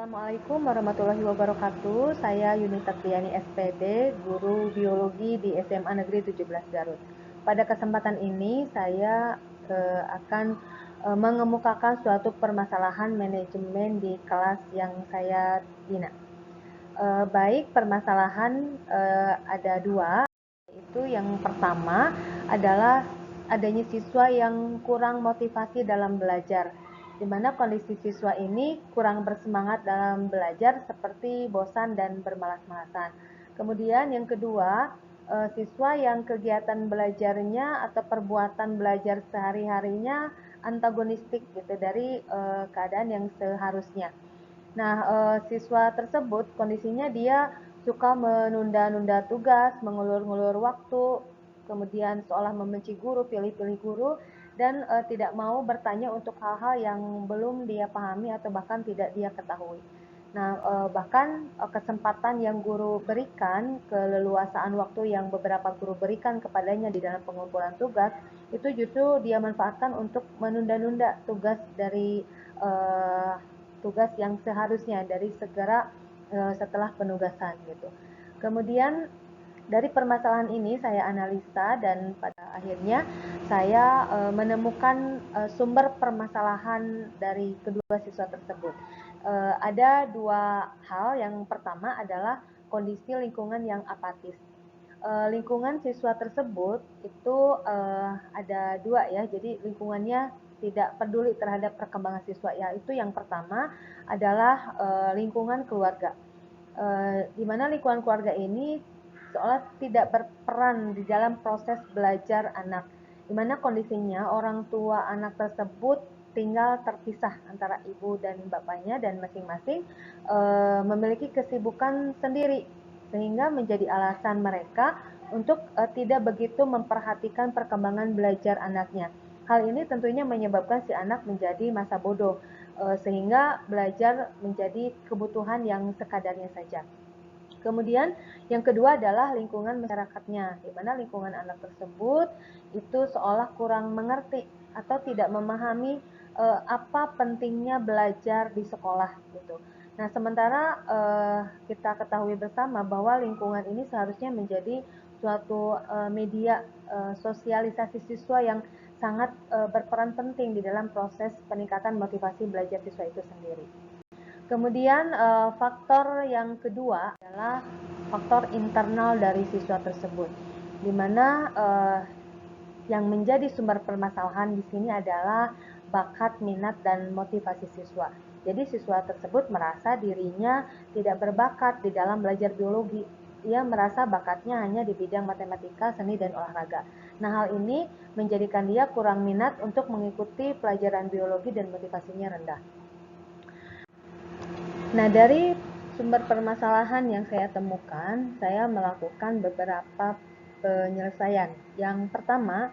Assalamualaikum warahmatullahi wabarakatuh. Saya Yunita Triani SPD, guru biologi di SMA Negeri 17 Garut. Pada kesempatan ini saya akan mengemukakan suatu permasalahan manajemen di kelas yang saya bina. Baik, permasalahan ada dua. Itu yang pertama adalah adanya siswa yang kurang motivasi dalam belajar, di mana kondisi siswa ini kurang bersemangat dalam belajar seperti bosan dan bermalas-malasan. Kemudian yang kedua, siswa yang kegiatan belajarnya atau perbuatan belajar sehari-harinya antagonistik gitu dari keadaan yang seharusnya. Nah, siswa tersebut kondisinya dia suka menunda-nunda tugas, mengulur-ngulur waktu, kemudian seolah membenci guru, pilih-pilih guru, dan tidak mau bertanya untuk hal-hal yang belum dia pahami atau bahkan tidak dia ketahui. Nah, bahkan kesempatan yang guru berikan, keleluasaan waktu yang beberapa guru berikan kepadanya di dalam pengumpulan tugas, itu justru dia manfaatkan untuk menunda-nunda tugas dari tugas yang seharusnya dari segera setelah penugasan gitu. Kemudian dari permasalahan ini saya analisa dan pada akhirnya saya menemukan sumber permasalahan dari kedua siswa tersebut. Ada dua hal. Yang pertama adalah kondisi lingkungan yang apatis. Lingkungan siswa tersebut itu ada dua ya, jadi lingkungannya tidak peduli terhadap perkembangan siswa. Yaitu yang pertama adalah lingkungan keluarga, di mana lingkungan keluarga ini seolah tidak berperan di dalam proses belajar anak, di mana kondisinya orang tua anak tersebut tinggal terpisah antara ibu dan bapaknya dan masing-masing memiliki kesibukan sendiri, sehingga menjadi alasan mereka untuk tidak begitu memperhatikan perkembangan belajar anaknya. Hal ini tentunya menyebabkan si anak menjadi masa bodoh, sehingga belajar menjadi kebutuhan yang sekadarnya saja. Kemudian yang kedua adalah lingkungan masyarakatnya, di mana lingkungan anak tersebut itu seolah kurang mengerti atau tidak memahami apa pentingnya belajar di sekolah gitu. Nah, sementara kita ketahui bersama bahwa lingkungan ini seharusnya menjadi suatu media sosialisasi siswa yang sangat berperan penting di dalam proses peningkatan motivasi belajar siswa itu sendiri. Kemudian faktor yang kedua adalah faktor internal dari siswa tersebut, di mana yang menjadi sumber permasalahan di sini adalah bakat, minat, dan motivasi siswa. Jadi siswa tersebut merasa dirinya tidak berbakat di dalam belajar biologi. Ia merasa bakatnya hanya di bidang matematika, seni, dan olahraga. Nah, hal ini menjadikan dia kurang minat untuk mengikuti pelajaran biologi dan motivasinya rendah. Nah, dari sumber permasalahan yang saya temukan, saya melakukan beberapa penyelesaian. Yang pertama,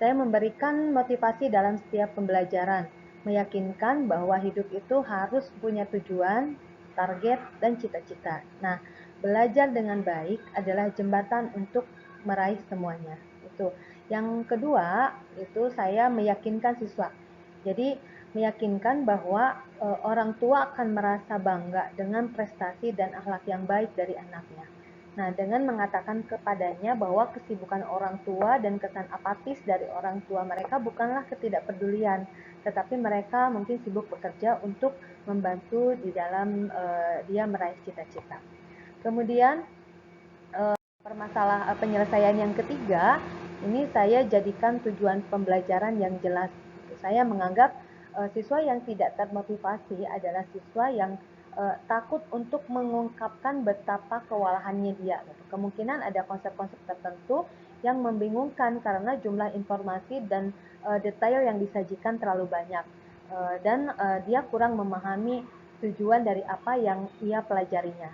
saya memberikan motivasi dalam setiap pembelajaran, meyakinkan bahwa hidup itu harus punya tujuan, target, dan cita-cita. Nah, belajar dengan baik adalah jembatan untuk meraih semuanya. Itu. Yang kedua, itu saya meyakinkan siswa. Jadi, meyakinkan bahwa orang tua akan merasa bangga dengan prestasi dan akhlak yang baik dari anaknya. Nah, dengan mengatakan kepadanya bahwa kesibukan orang tua dan kesan apatis dari orang tua mereka bukanlah ketidakpedulian, tetapi mereka mungkin sibuk bekerja untuk membantu di dalam dia meraih cita-cita. Kemudian penyelesaian yang ketiga, ini saya jadikan tujuan pembelajaran yang jelas. Saya menganggap siswa yang tidak termotivasi adalah siswa yang takut untuk mengungkapkan betapa kewalahannya dia. Kemungkinan ada konsep-konsep tertentu yang membingungkan karena jumlah informasi dan detail yang disajikan terlalu banyak, dan dia kurang memahami tujuan dari apa yang ia pelajarinya.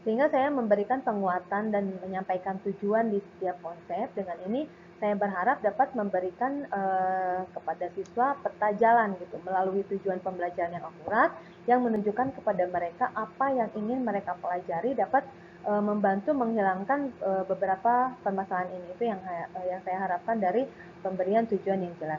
Sehingga saya memberikan penguatan dan menyampaikan tujuan di setiap konsep. Dengan ini saya berharap dapat memberikan kepada siswa peta jalan gitu, melalui tujuan pembelajaran yang akurat yang menunjukkan kepada mereka apa yang ingin mereka pelajari, dapat membantu menghilangkan beberapa permasalahan ini. Itu yang saya harapkan dari pemberian tujuan yang jelas.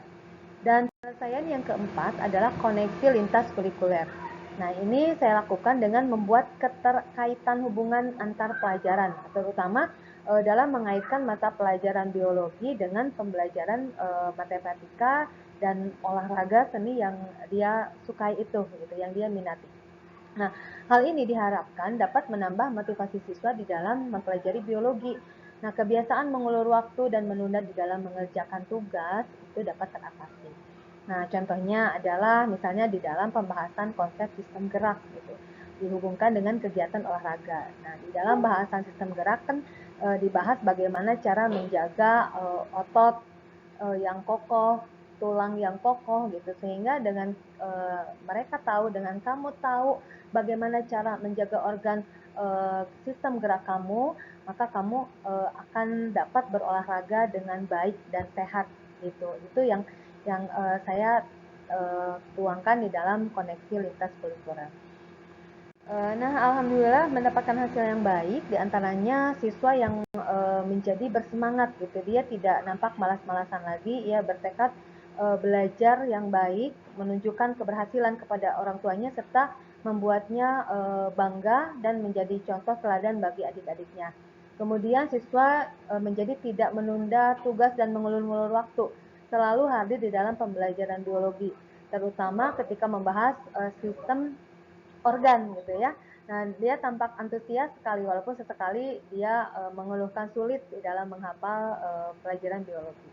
Dan penyelesaian yang keempat adalah koneksi lintas kurikuler. Nah, ini saya lakukan dengan membuat keterkaitan hubungan antar pelajaran, terutama dalam mengaitkan mata pelajaran biologi dengan pembelajaran matematika dan olahraga seni yang dia sukai itu, gitu, yang dia minati. Nah, hal ini diharapkan dapat menambah motivasi siswa di dalam mempelajari biologi. Nah, kebiasaan mengulur waktu dan menunda di dalam mengerjakan tugas itu dapat teratasi. Nah, contohnya adalah misalnya di dalam pembahasan konsep sistem gerak gitu, dihubungkan dengan kegiatan olahraga. Nah, di dalam bahasan sistem gerak kan dibahas bagaimana cara menjaga otot yang kokoh, tulang yang kokoh gitu, sehingga dengan mereka tahu, dengan kamu tahu bagaimana cara menjaga organ sistem gerak kamu, maka kamu akan dapat berolahraga dengan baik dan sehat gitu. Itu yang saya tuangkan di dalam koneksi lintas kulikuler. Nah, alhamdulillah mendapatkan hasil yang baik, diantaranya siswa yang menjadi bersemangat gitu, dia tidak nampak malas-malasan lagi, ia bertekad belajar yang baik, menunjukkan keberhasilan kepada orang tuanya, serta membuatnya bangga dan menjadi contoh teladan bagi adik-adiknya. Kemudian siswa menjadi tidak menunda tugas dan mengulur-ngulur waktu, selalu hadir di dalam pembelajaran biologi, terutama ketika membahas sistem organ gitu ya. Nah, dia tampak antusias sekali walaupun sesekali dia mengeluhkan sulit di dalam menghafal pelajaran biologi.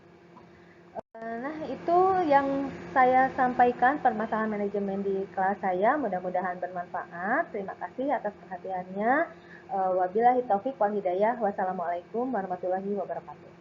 Nah, itu yang saya sampaikan permasalahan manajemen di kelas saya. Mudah-mudahan bermanfaat. Terima kasih atas perhatiannya. Wabillahi taufik wal hidayah. Wassalamualaikum warahmatullahi wabarakatuh.